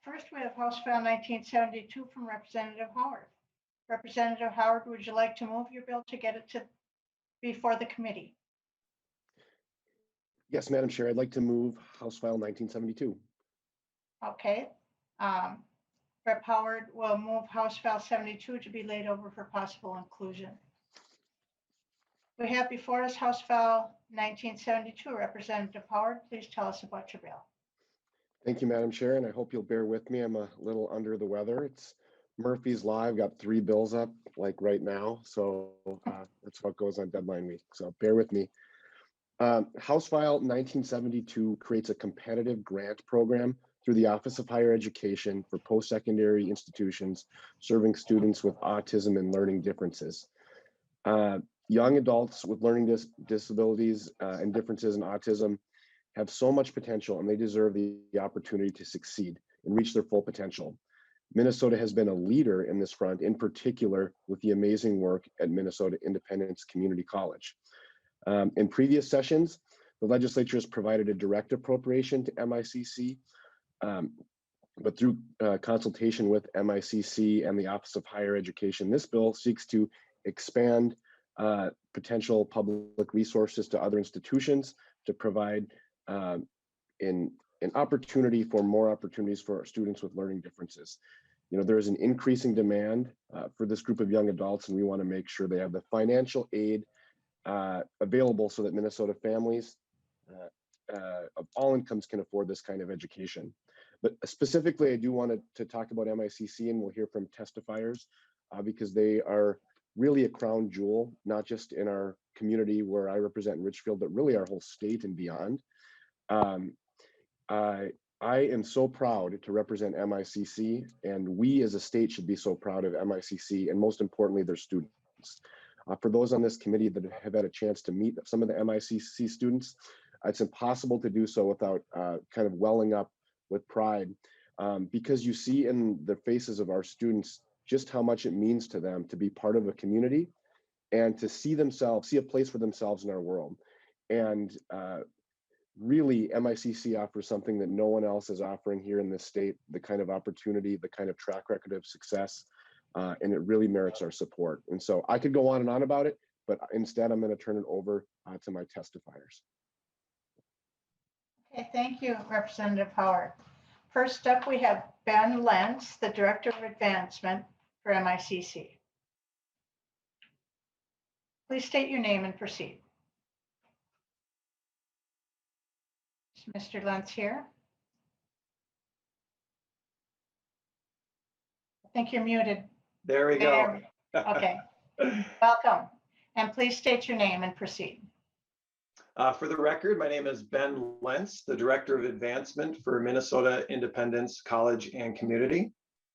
First, we have House File 1972 from Representative Howard. Representative Howard, would you like to move your bill to get it to before the committee? Yes, Madam Chair, I'd like to move House File 1972. Okay. Rep. Howard will move House File 72 to be laid over for possible inclusion. We have before us House File 1972. Representative Howard, please tell us about your bill. Thank you, Madam Chair, and I hope you'll bear with me. I'm a little under the weather. It's Murphy's Law. I've got 3 bills up like right now, so that's what goes on deadline week. So bear with me. House File 1972 creates a competitive grant program through the Office of Higher Education for post-secondary institutions serving students with autism and learning differences. Young adults with learning disabilities and differences in autism have so much potential, and they deserve the opportunity to succeed and reach their full potential. Minnesota has been a leader in this front, in particular with the amazing work at Minnesota Independence Community College. In previous sessions, the legislature has provided a direct appropriation to MICC, but through consultation with MICC and the Office of Higher Education, this bill seeks to expand potential public resources to other institutions to provide an opportunity for more opportunities for our students with learning differences. You know, there is an increasing demand for this group of young adults, and we want to make sure they have the financial aid available so that Minnesota families of all incomes can afford this kind of education. But specifically, I do want to talk about MICC, and we'll hear from testifiers because they are really a crown jewel, not just in our community where I represent in Richfield, but really our whole state and beyond. I am so proud to represent MICC, and we as a state should be so proud of MICC, and most importantly, their students. For those on this committee that have had a chance to meet some of the MICC students, it's impossible to do so without kind of welling up with pride, because you see in the faces of our students just how much it means to them to be part of a community and to see a place for themselves in our world. And really, MICC offers something that no one else is offering here in this state, the kind of opportunity, the kind of track record of success, and it really merits our support. And so I could go on and on about it, but instead I'm going to turn it over to my testifiers. Okay, thank you, Representative Howard. First up, we have Ben Lentz, the Director of Advancement for MICC. Please state your name and proceed. Is Mr. Lentz here? I think you're muted. There we go. Okay, welcome. And please state your name and proceed. For the record, my name is Ben Lentz, the Director of Advancement for Minnesota Independence College and Community.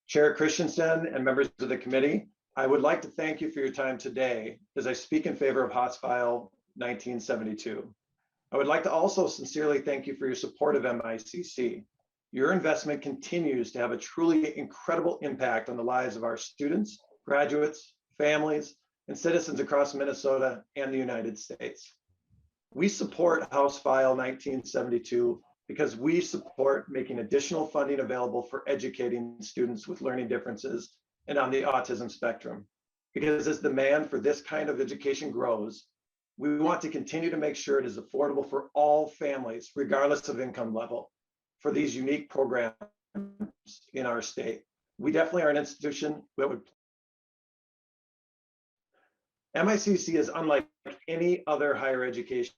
Chair Christensen and members of the committee, I would like to thank you for your time today as I speak in favor of House File 1972. I would like to also sincerely thank you for your support of MICC. Your investment continues to have a truly incredible impact on the lives of our students, graduates, families, and citizens across Minnesota and the United States. We support House File 1972 because we support making additional funding available for educating students with learning differences and on the autism spectrum. Because as demand for this kind of education grows, we want to continue to make sure it is affordable for all families, regardless of income level, for these unique programs in our state. We definitely are an institution that would. MICC is unlike any other higher education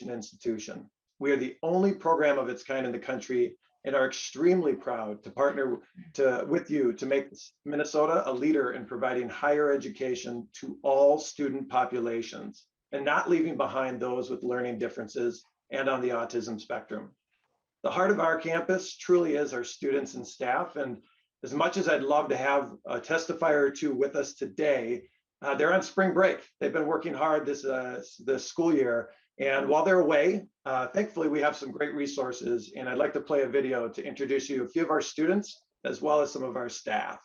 institution. We are the only program of its kind in the country and are extremely proud to partner with you to make Minnesota a leader in providing higher education to all student populations and not leaving behind those with learning differences and on the autism spectrum. The heart of our campus truly is our students and staff. And as much as I'd love to have a testifier or two with us today, they're on spring break. They've been working hard this school year. And while they're away, thankfully, we have some great resources. And I'd like to play a video to introduce you to a few of our students, as well as some of our staff.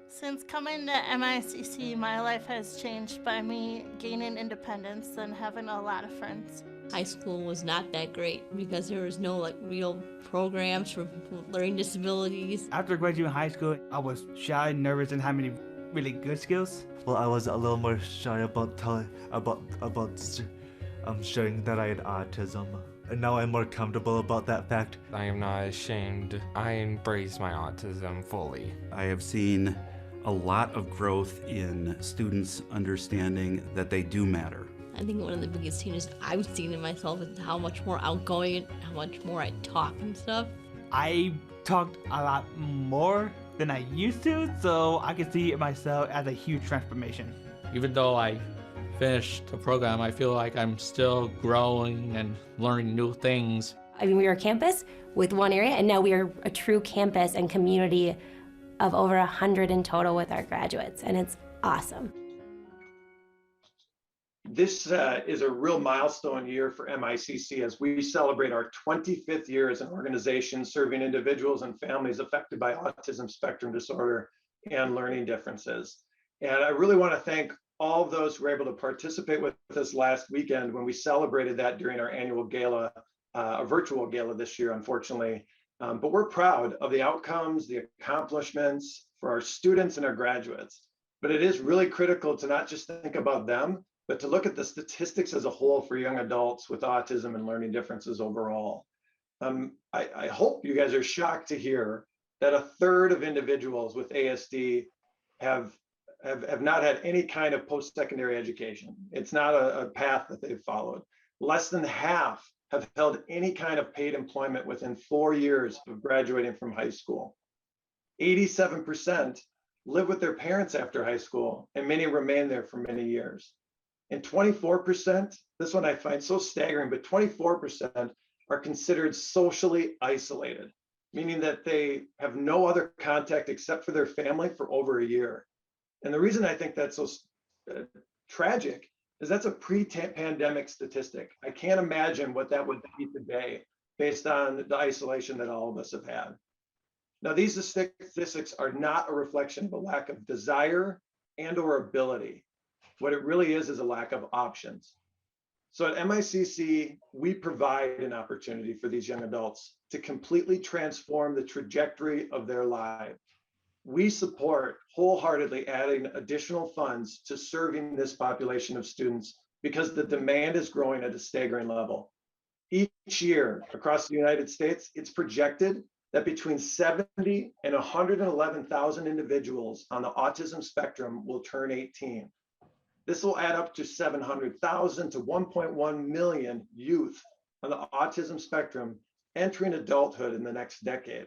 Since coming to MICC, my life has changed by me gaining independence and having a lot of friends. High school was not that great because there was no like real programs for people with learning disabilities. After graduating high school, I was shy, nervous, and having any really good skills. Well, I was a little more shy about sharing that I had autism, and now I'm more comfortable about that fact. I am not ashamed. I embrace my autism fully. I have seen a lot of growth in students understanding that they do matter. I think one of the biggest changes I've seen in myself is how much more outgoing and how much more I talk and stuff. I talked a lot more than I used to, so I can see it myself as a huge transformation. Even though I finished the program, I feel like I'm still growing and learning new things. I mean, we were a campus with one area, and now we are a true campus and community of over 100 in total with our graduates, and it's awesome. This is a real milestone year for MICC as we celebrate our 25th year as an organization serving individuals and families affected by autism spectrum disorder and learning differences. And I really want to thank all of those who were able to participate with us last weekend when we celebrated that during our annual gala, a virtual gala this year, unfortunately. But we're proud of the outcomes, the accomplishments for our students and our graduates. But it is really critical to not just think about them, but to look at the statistics as a whole for young adults with autism and learning differences overall. I hope you guys are shocked to hear that a third of individuals with ASD have not had any kind of post-secondary education. It's not a path that they've followed. Less than half have held any kind of paid employment within 4 years of graduating from high school. 87% live with their parents after high school, and many remain there for many years. And 24%, this one I find so staggering, but 24% are considered socially isolated, meaning that they have no other contact except for their family for over a year. And the reason I think that's so tragic is that's a pre-pandemic statistic. I can't imagine what that would be today based on the isolation that all of us have had. Now, these statistics are not a reflection of a lack of desire and or ability. What it really is a lack of options. So at MICC, we provide an opportunity for these young adults to completely transform the trajectory of their lives. We support wholeheartedly adding additional funds to serving this population of students because the demand is growing at a staggering level. Each year across the United States, it's projected that between 70 and 111,000 individuals on the autism spectrum will turn 18. This will add up to 700,000 to 1.1 million youth on the autism spectrum entering adulthood in the next decade.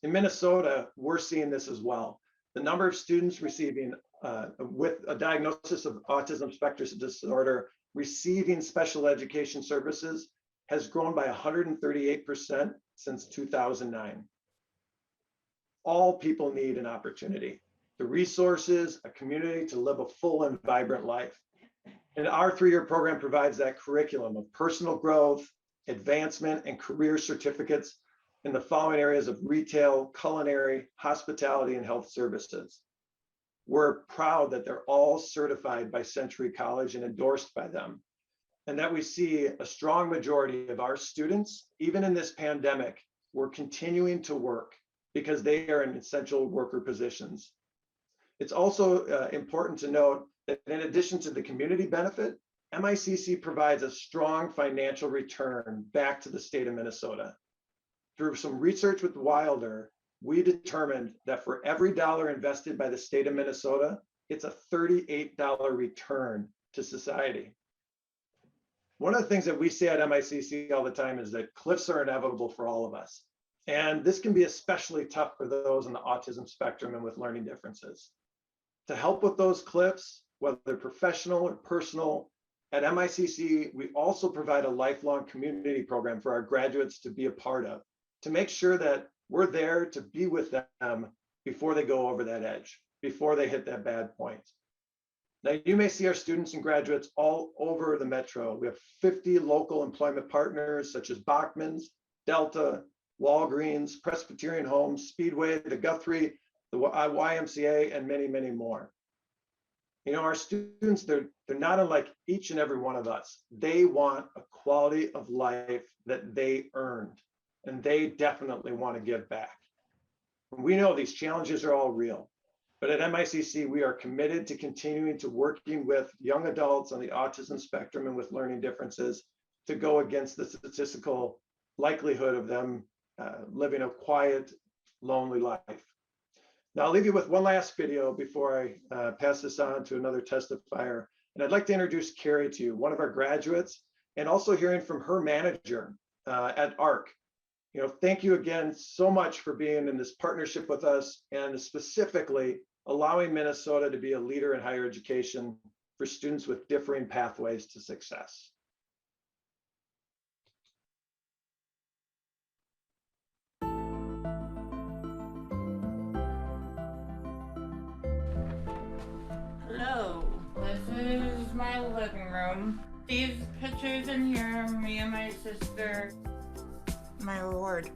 In Minnesota, we're seeing this as well. The number of students receiving with a diagnosis of autism spectrum disorder receiving special education services has grown by 138% since 2009. All people need an opportunity, the resources, a community to live a full and vibrant life. And our 3-year program provides that curriculum of personal growth, advancement, and career certificates in the following areas of retail, culinary, hospitality, and health services. We're proud that they're all certified by Century College and endorsed by them, and that we see a strong majority of our students, even in this pandemic, we're continuing to work because they are in essential worker positions. It's also important to note that in addition to the community benefit, MICC provides a strong financial return back to the state of Minnesota. Through some research with Wilder, we determined that for every dollar invested by the state of Minnesota, it's a $38 return to society. One of the things that we say at MICC all the time is that cliffs are inevitable for all of us. And this can be especially tough for those on the autism spectrum and with learning differences. To help with those cliffs, whether they're professional or personal, at MICC, we also provide a lifelong community program for our graduates to be a part of, to make sure that we're there to be with them before they go over that edge, before they hit that bad point. Now, you may see our students and graduates all over the metro. We have 50 local employment partners such as Bachman's, Delta, Walgreens, Presbyterian Homes, Speedway, the Guthrie, the YMCA, and many, many more. You know, our students, they're not unlike each and every one of us. They want a quality of life that they earned, and they definitely want to give back. We know these challenges are all real, but at MICC, we are committed to continuing to working with young adults on the autism spectrum and with learning differences to go against the statistical likelihood of them living a quiet, lonely life. Now, I'll leave you with one last video before I pass this on to another testifier. And I'd like to introduce Carrie to you, one of our graduates, and also hearing from her manager at ARC. You know, thank you again so much for being in this partnership with us and specifically allowing Minnesota to be a leader in higher education for students with differing pathways to success. Hello, this is my living room. These pictures in here, me and my sister, my reward.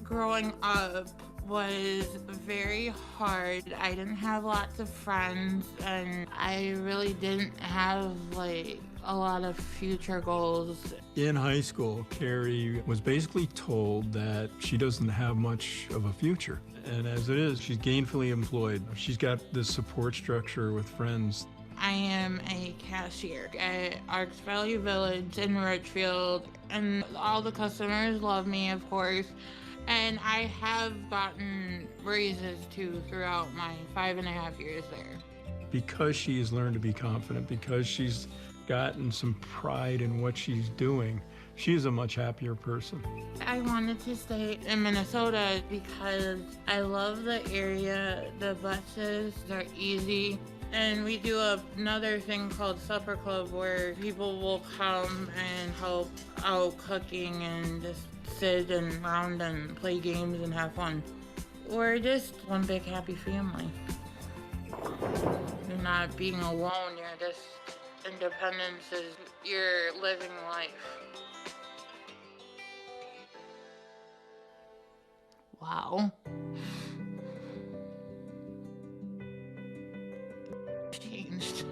Growing up was very hard. I didn't have lots of friends and I really didn't have like a lot of future goals. In high school, Carrie was basically told that she doesn't have much of a future. And as it is, she's gainfully employed. She's got this support structure with friends. I am a cashier at Arcs Value Village in Richfield, and all the customers love me, of course. And I have gotten raises too throughout my 5.5 years there. Because she has learned to be confident, because she's gotten some pride in what she's doing, she's a much happier person. I wanted to stay in Minnesota because I love the area. The buses are easy. And we do another thing called Supper Club where people will come and help out cooking and just sit and around and play games and have fun. We're just one big happy family. You're not being alone, you're just, independence is, you're living life. Wow. Changed.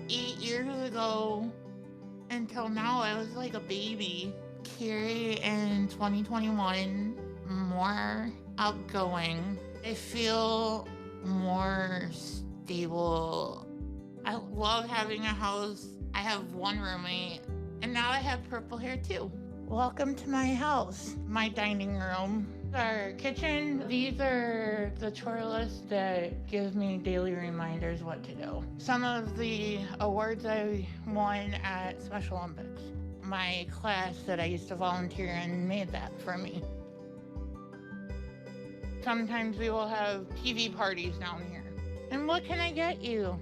Eight years ago until now, I was like a baby. Carrie in 2021, more outgoing. I feel more stable. I love having a house. I have one roommate, and now I have purple hair too. Welcome to my house, my dining room, our kitchen. These are the chore list that gives me daily reminders what to do. Some of the awards I won at Special Olympics. My class that I used to volunteer in made that for me. Sometimes we will have TV parties down here. And what can I get you?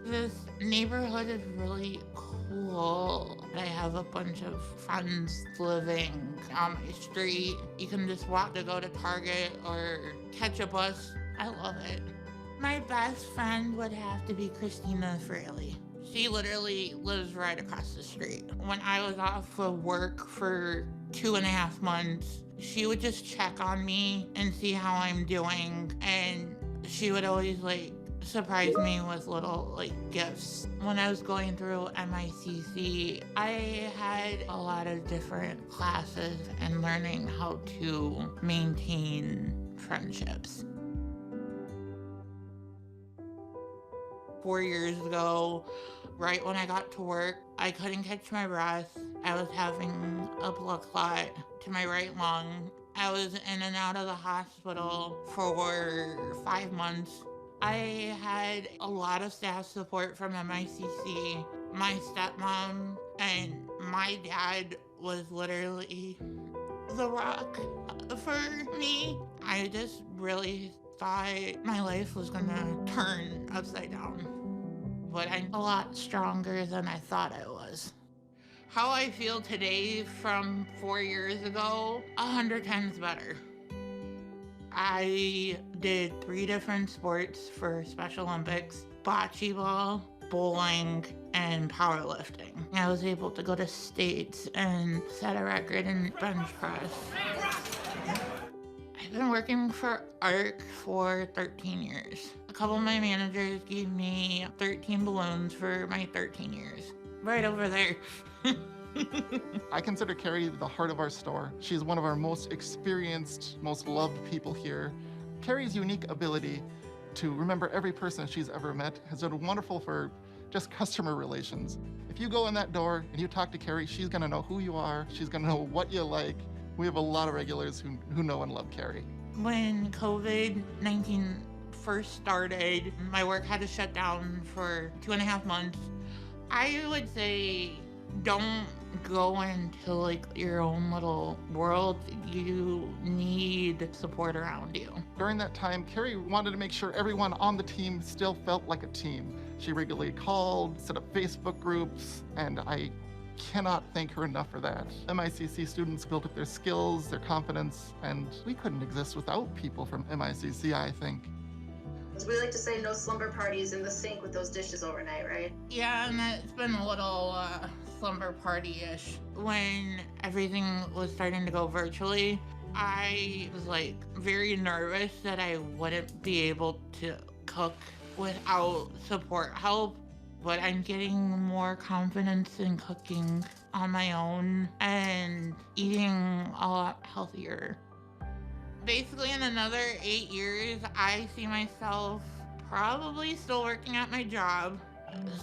This neighborhood is really cool. I have a bunch of friends living on my street. You can just walk to go to Target or catch a bus. I love it. My best friend would have to be Christina Fraley. She literally lives right across the street. When I was off of work for 2.5 months, she would just check on me and see how I'm doing. And she would always surprise me with little gifts. When I was going through MICC, I had a lot of different classes and learning how to maintain friendships. 4 years ago, right when I got to work, I couldn't catch my breath. I was having a blood clot to my right lung. I was in and out of the hospital for 5 months. I had a lot of staff support from MICC. My stepmom and my dad was literally the rock for me. I just really thought my life was gonna turn upside down. But I'm a lot stronger than I thought I was. How I feel today from 4 years ago, 100 times better. I did 3 different sports for Special Olympics: bocce ball, bowling, and powerlifting. I was able to go to states and set a record in bench press. I I've been working for ARC for 13 years. A couple of my managers gave me 13 balloons for my 13 years. Right over there. I consider Carrie the heart of our store. She's one of our most experienced, most loved people here. Carrie's unique ability to remember every person she's ever met has been wonderful for just customer relations. If you go in that door and you talk to Carrie, she's gonna know who you are, she's gonna know what you like. We have a lot of regulars who know and love Carrie. When COVID-19 first started, my work had to shut down for 2.5 months. I would say don't go into like your own little world. You need support around you. During that time, Carrie wanted to make sure everyone on the team still felt like a team. She regularly called, set up Facebook groups, and I cannot thank her enough for that. MICC students built up their skills, their confidence, and we couldn't exist without people from MICC, I think. As we like to say, no slumber parties in the sink with those dishes overnight, right? Yeah, and it's been a little slumber party-ish. When everything was starting to go virtually, I was like very nervous that I wouldn't be able to cook without support help. But I'm getting more confidence in cooking on my own and eating a lot healthier. Basically, in another 8 years, I see myself probably still working at my job,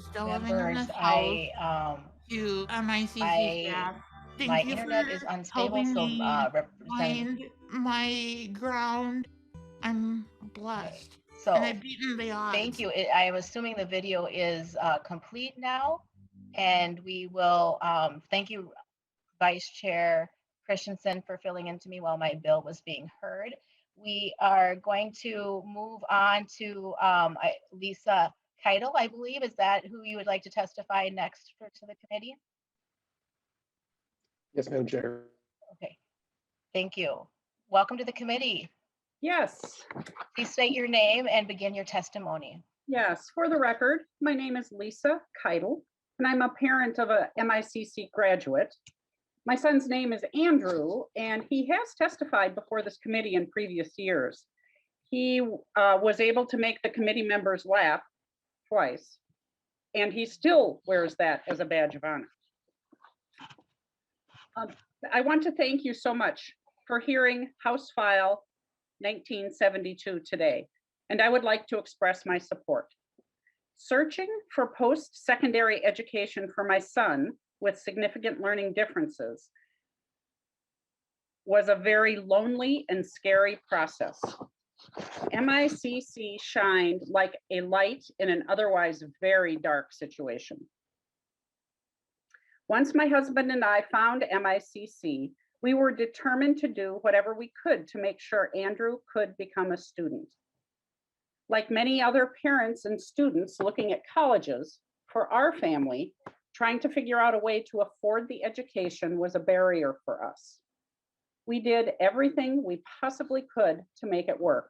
still living in this house, to MICC staff. Thank my you internet for is unstable, helping so me Representative. find my ground. I'm blessed. So and I've beaten the odds. thank you. I am assuming the video is complete now, and we will thank you, Vice Chair Christensen, for filling in to me while my bill was being heard. We are going to move on to Lisa Keitel, I believe. Is that who you would like to testify next to the committee? Yes, Madam Chair. Okay, thank you. Welcome to the committee. Yes. Please state your name and begin your testimony. Yes, for the record, my name is Lisa Keitel, and I'm a parent of a MICC graduate. My son's name is Andrew, and he has testified before this committee in previous years. He was able to make the committee members laugh twice, and he still wears that as a badge of honor. I want to thank you so much for hearing House File 1972 today, and I would like to express my support. Searching for post-secondary education for my son with significant learning differences was a very lonely and scary process. MICC shined like a light in an otherwise very dark situation. Once my husband and I found MICC, we were determined to do whatever we could to make sure Andrew could become a student. Like many other parents and students looking at colleges, for our family, trying to figure out a way to afford the education was a barrier for us. We did everything we possibly could to make it work,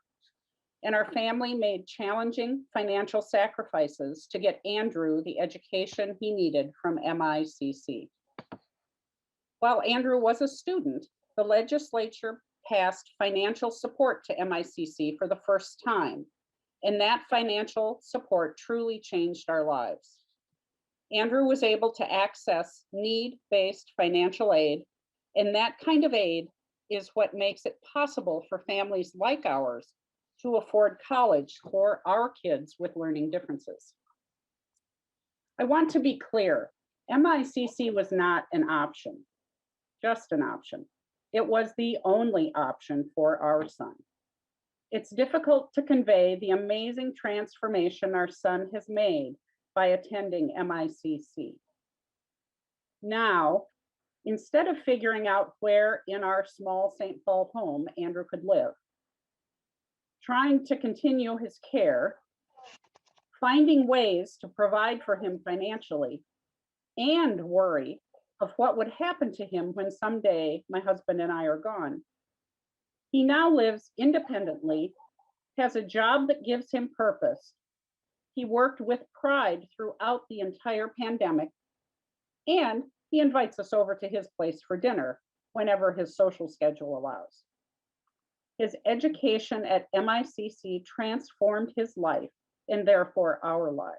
and our family made challenging financial sacrifices to get Andrew the education he needed from MICC. While Andrew was a student, the legislature passed financial support to MICC for the first time, and that financial support truly changed our lives. Andrew was able to access need-based financial aid, and that kind of aid is what makes it possible for families like ours to afford college for our kids with learning differences. I want to be clear, MICC was not an option, just an option. It was the only option for our son. It's difficult to convey the amazing transformation our son has made by attending MICC. Now, instead of figuring out where in our small St. Paul home Andrew could live, trying to continue his care, finding ways to provide for him financially, and worry of what would happen to him when someday my husband and I are gone. He now lives independently, has a job that gives him purpose. He worked with pride throughout the entire pandemic, and he invites us over to his place for dinner whenever his social schedule allows. His education at MICC transformed his life and therefore our lives.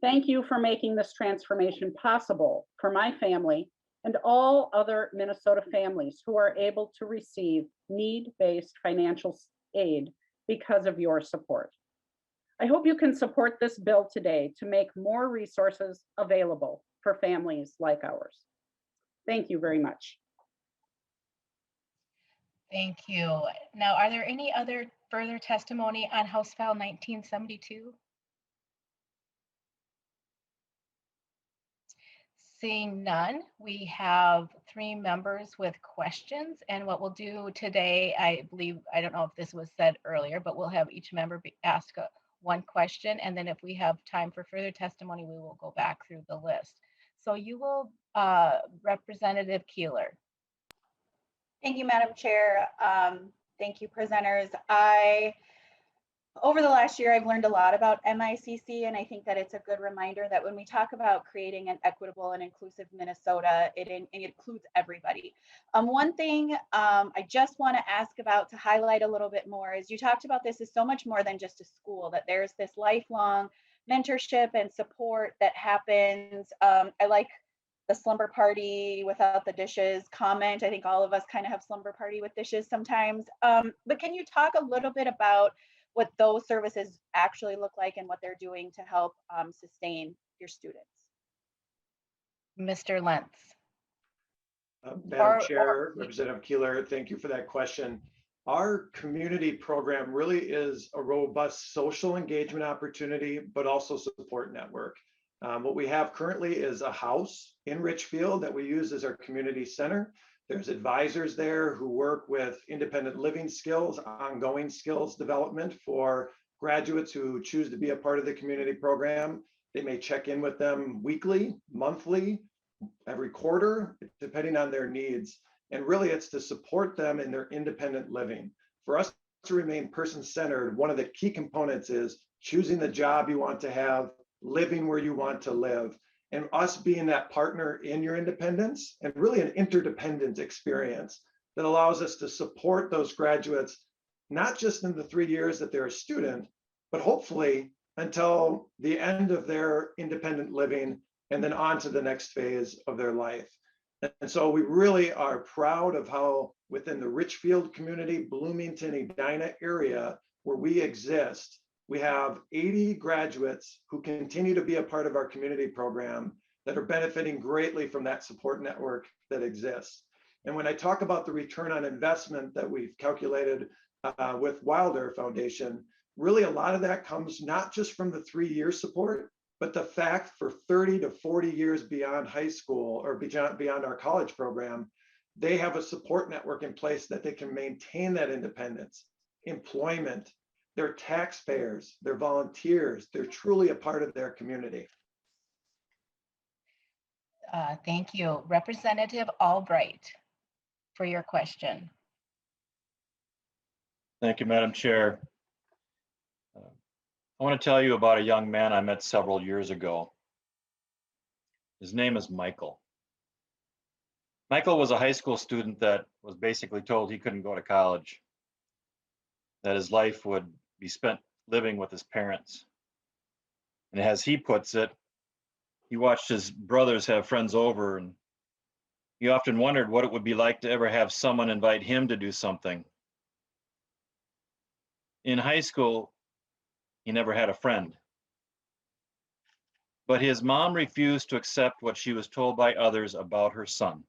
Thank you for making this transformation possible for my family and all other Minnesota families who are able to receive need-based financial aid because of your support. I hope you can support this bill today to make more resources available for families like ours. Thank you very much. Thank you. Now, are there any other further testimony on House File 1972? Seeing none, we have 3 members with questions. And what we'll do today, I believe, I don't know if this was said earlier, but we'll have each member ask one question. And then if we have time for further testimony, we will go back through the list. So you will, Representative Keeler. Thank you, Madam Chair. Thank you, presenters. Over the last year, I've learned a lot about MICC, and I think that it's a good reminder that when we talk about creating an equitable and inclusive Minnesota, it includes everybody. One thing I just want to ask about to highlight a little bit more is you talked about this is so much more than just a school, that there's this lifelong mentorship and support that happens. I like the slumber party without the dishes comment. I think all of us kind of have slumber party with dishes sometimes. But can you talk a little bit about what those services actually look like and what they're doing to help sustain your students? Mr. Lentz. Madam Chair, Representative Keeler, thank you for that question. Our community program really is a robust social engagement opportunity, but also support network. What we have currently is a house in Richfield that we use as our community center. There's advisors there who work with independent living skills, ongoing skills development for graduates who choose to be a part of the community program. They may check in with them weekly, monthly, every quarter, depending on their needs. And really it's to support them in their independent living. For us to remain person-centered, one of the key components is choosing the job you want to have, living where you want to live, and us being that partner in your independence and really an interdependent experience that allows us to support those graduates, not just in the 3 years that they're a student, but hopefully until the end of their independent living and then on to the next phase of their life. And so we really are proud of how within the Richfield community, Bloomington, Edina area where we exist, we have 80 graduates who continue to be a part of our community program that are benefiting greatly from that support network that exists. And when I talk about the return on investment that we've calculated with Wilder Foundation, really a lot of that comes not just from the 3-year support, but the fact for 30 to 40 years beyond high school or beyond our college program, they have a support network in place that they can maintain that independence, employment, they're taxpayers, they're volunteers, they're truly a part of their community. Thank you. Representative Albright for your question. Thank you, Madam Chair. I want to tell you about a young man I met several years ago. His name is Michael. Michael was a high school student that was basically told he couldn't go to college, that his life would be spent living with his parents. And as he puts it, he watched his brothers have friends over, and he often wondered what it would be like to ever have someone invite him to do something. In high school, he never had a friend. But his mom refused to accept what she was told by others about her son,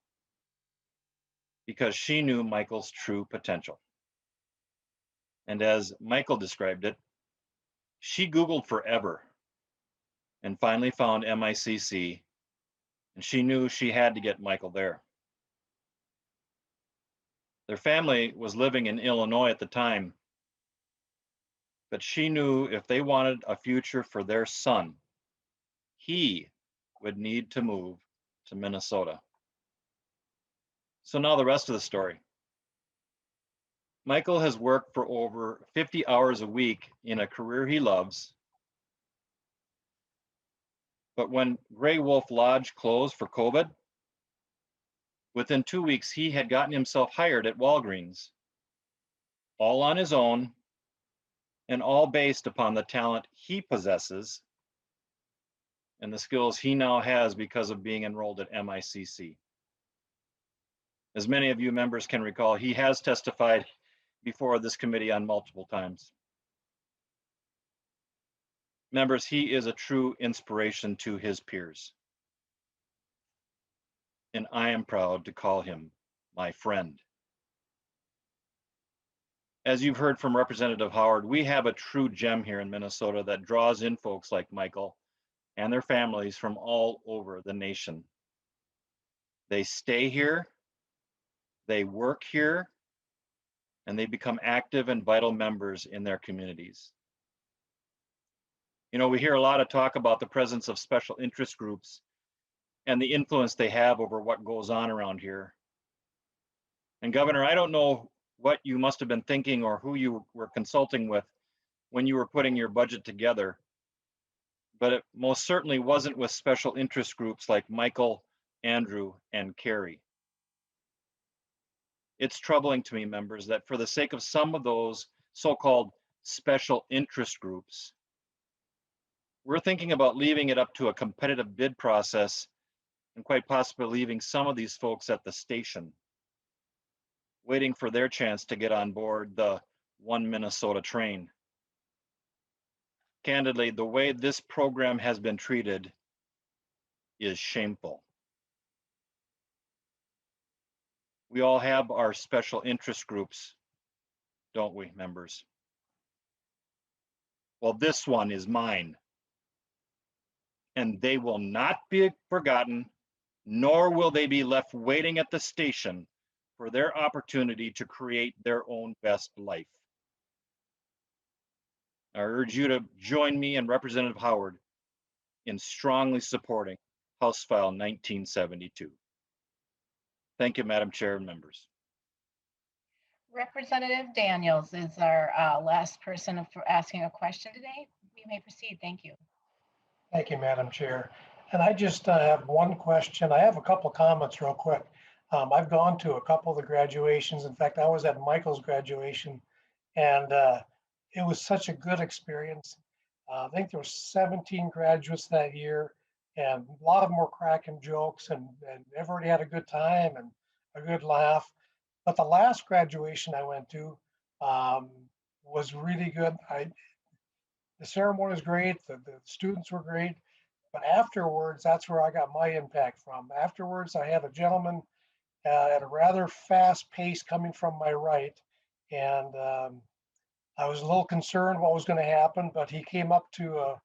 because she knew Michael's true potential. And as Michael described it, she Googled forever and finally found MICC, and she knew she had to get Michael there. Their family was living in Illinois at the time, but she knew if they wanted a future for their son, he would need to move to Minnesota. So now the rest of the story. Michael has worked for over 50 hours a week in a career he loves. But when Gray Wolf Lodge closed for COVID, within 2 weeks, he had gotten himself hired at Walgreens all on his own, and all based upon the talent he possesses and the skills he now has because of being enrolled at MICC. As many of you members can recall, he has testified before this committee on multiple times. Members, he is a true inspiration to his peers. And I am proud to call him my friend. As you've heard from Representative Howard, we have a true gem here in Minnesota that draws in folks like Michael and their families from all over the nation. They stay here, they work here, and they become active and vital members in their communities. You know, we hear a lot of talk about the presence of special interest groups and the influence they have over what goes on around here. And Governor, I don't know what you must have been thinking or who you were consulting with when you were putting your budget together, but it most certainly wasn't with special interest groups like Michael, Andrew, and Carrie. It's troubling to me, members, that for the sake of some of those so-called special interest groups, we're thinking about leaving it up to a competitive bid process and quite possibly leaving some of these folks at the station, waiting for their chance to get on board the One Minnesota train. Candidly, the way this program has been treated is shameful. We all have our special interest groups, don't we, members? Well, this one is mine. And they will not be forgotten, nor will they be left waiting at the station for their opportunity to create their own best life. I urge you to join me and Representative Howard in strongly supporting House File 1972. Thank you, Madam Chair and members. Representative Daniels is our last person for asking a question today. You may proceed. Thank you. Thank you, Madam Chair. And I just have one question. I have a couple of comments real quick. I've gone to a couple of the graduations. In fact, I was at Michael's graduation, and it was such a good experience. I think there were 17 graduates that year, and a lot of them were cracking jokes, and everybody had a good time and a good laugh. But the last graduation I went to was really good. The ceremony was great, the students were great, but afterwards, that's where I got my impact from. Afterwards, I had a gentleman at a rather fast pace coming from my right, and I was a little concerned what was going to happen, but he came up to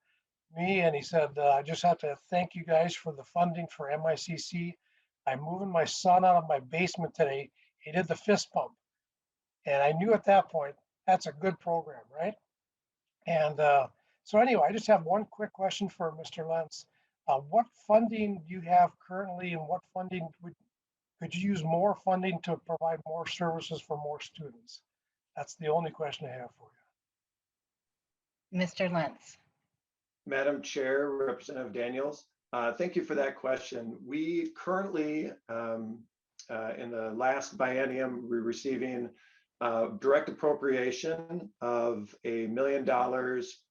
me and he said, I just have to thank you guys for the funding for MICC. I'm moving my son out of my basement today. He did the fist pump. And I knew at that point, that's a good program, right? And so anyway, I just have one quick question for Mr. Lentz. What funding do you have currently, and what funding could you use more funding to provide more services for more students? That's the only question I have for you. Mr. Lentz. Madam Chair, Representative Daniels, thank you for that question. We currently, in the last biennium, we're receiving direct appropriation of $1 million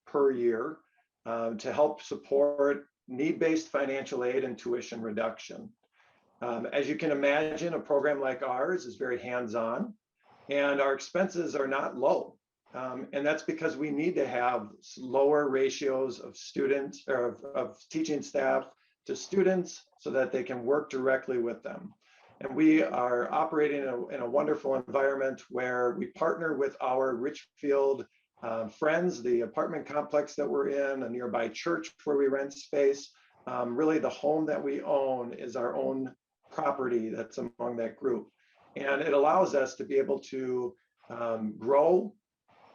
per year to help support need-based financial aid and tuition reduction. As you can imagine, a program like ours is very hands-on, and our expenses are not low. And that's because we need to have lower ratios of students or of teaching staff to students so that they can work directly with them. And we are operating in a wonderful environment where we partner with our Richfield friends, the apartment complex that we're in, a nearby church where we rent space. Really, the home that we own is our own property that's among that group. And it allows us to be able to grow.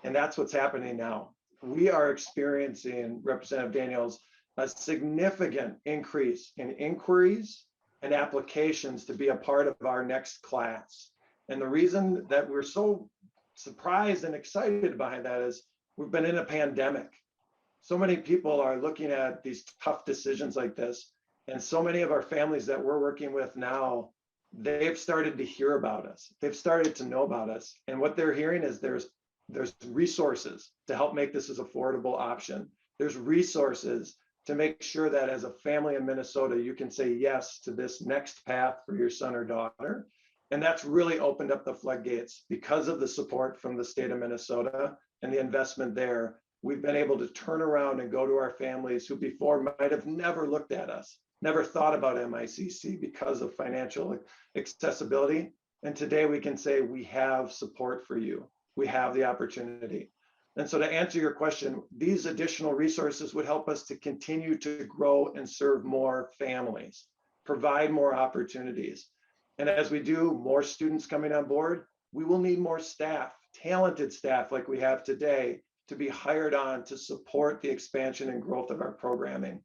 And that's what's happening now. We are experiencing, Representative Daniels, a significant increase in inquiries and applications to be a part of our next class. And the reason that we're so surprised and excited by that is we've been in a pandemic. So many people are looking at these tough decisions like this. And so many of our families that we're working with now, they've started to hear about us. They've started to know about us. And what they're hearing is there's There's resources to help make this as affordable option. There's resources to make sure that as a family in Minnesota, you can say yes to this next path for your son or daughter. And that's really opened up the floodgates because of the support from the state of Minnesota and the investment there. We've been able to turn around and go to our families who before might have never looked at us, never thought about MICC because of financial accessibility. And today we can say we have support for you. We have the opportunity. And so to answer your question, these additional resources would help us to continue to grow and serve more families, provide more opportunities. And as we do, more students coming on board, we will need more staff, talented staff like we have today, to be hired on to support the expansion and growth of our programming.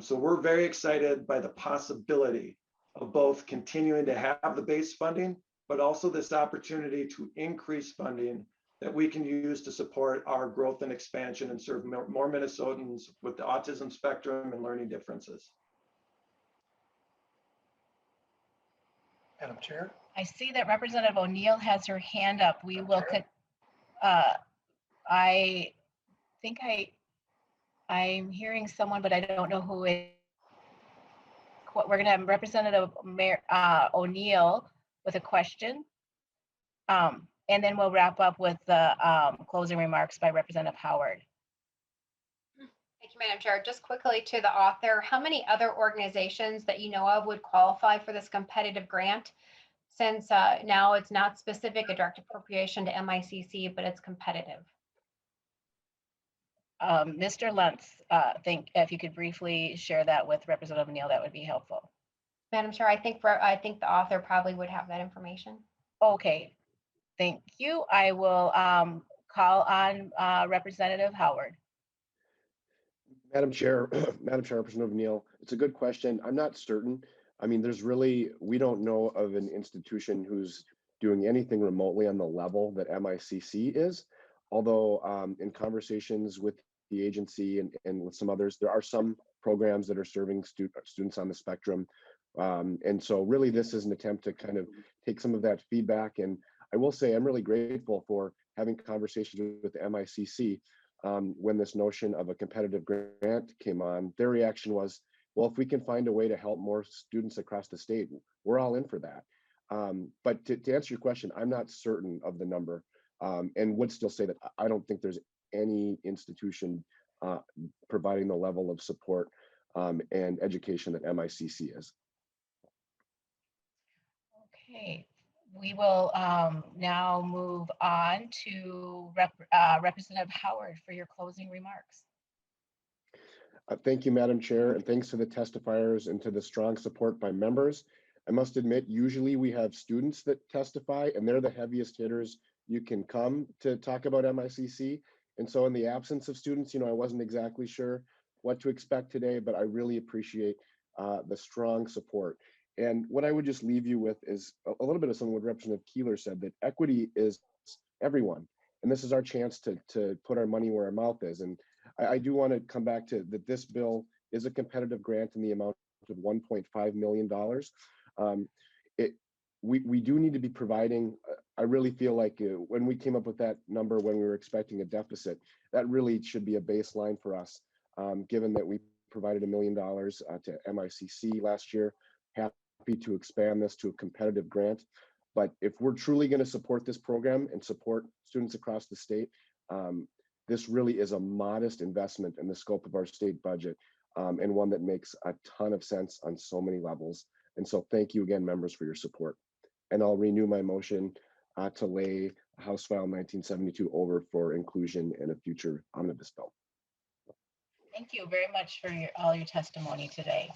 So we're very excited by the possibility of both continuing to have the base funding, but also this opportunity to increase funding that we can use to support our growth and expansion and serve more Minnesotans with the autism spectrum and learning differences. Madam Chair? I see that Representative O'Neill has her hand up. We will, I think I'm hearing someone, but I don't know who it. We're going to have Representative O'Neill with a question. And then we'll wrap up with the closing remarks by Representative Howard. Thank you, Madam Chair. Just quickly to the author, how many other organizations that you know of would qualify for this competitive grant? Since now it's not specific, a direct appropriation to MICC, but it's competitive. Mr. Lentz, think if you could briefly share that with Representative O'Neill, that would be helpful. Madam Chair, I think the author probably would have that information. Okay, thank you. I will call on Representative Howard. Madam Chair, Madam Chair, Representative Neal, it's a good question. I'm not certain. I mean, we don't know of an institution who's doing anything remotely on the level that MICC is. Although in conversations with the agency and with some others, there are some programs that are serving students on the spectrum. And so really this is an attempt to kind of take some of that feedback. And I will say I'm really grateful for having conversations with MICC when this notion of a competitive grant came on. Their reaction was, well, if we can find a way to help more students across the state, we're all in for that. But to answer your question, I'm not certain of the number and would still say that I don't think there's any institution providing the level of support and education that MICC is. Okay, we will now move on to Representative Howard for your closing remarks. Thank you, Madam Chair, and thanks to the testifiers and to the strong support by members. I must admit, usually we have students that testify and they're the heaviest hitters you can come to talk about MICC. And so in the absence of students, I wasn't exactly sure what to expect today, but I really appreciate the strong support. And what I would just leave you with is a little bit of something what Representative Keeler said, that equity is everyone. And this is our chance to put our money where our mouth is. And I do want to come back to that this bill is a competitive grant in the amount of $1.5 million. We do need to be providing, I really feel like when we came up with that number, when we were expecting a deficit, that really should be a baseline for us, given that we provided $1 million to MICC last year. Happy to expand this to a competitive grant. But if we're truly going to support this program and support students across the state, this really is a modest investment in the scope of our state budget and one that makes a ton of sense on so many levels. And so thank you again, members, for your support. And I'll renew my motion to lay House File 1972 over for inclusion in a future omnibus bill. Thank you very much for all your testimony today.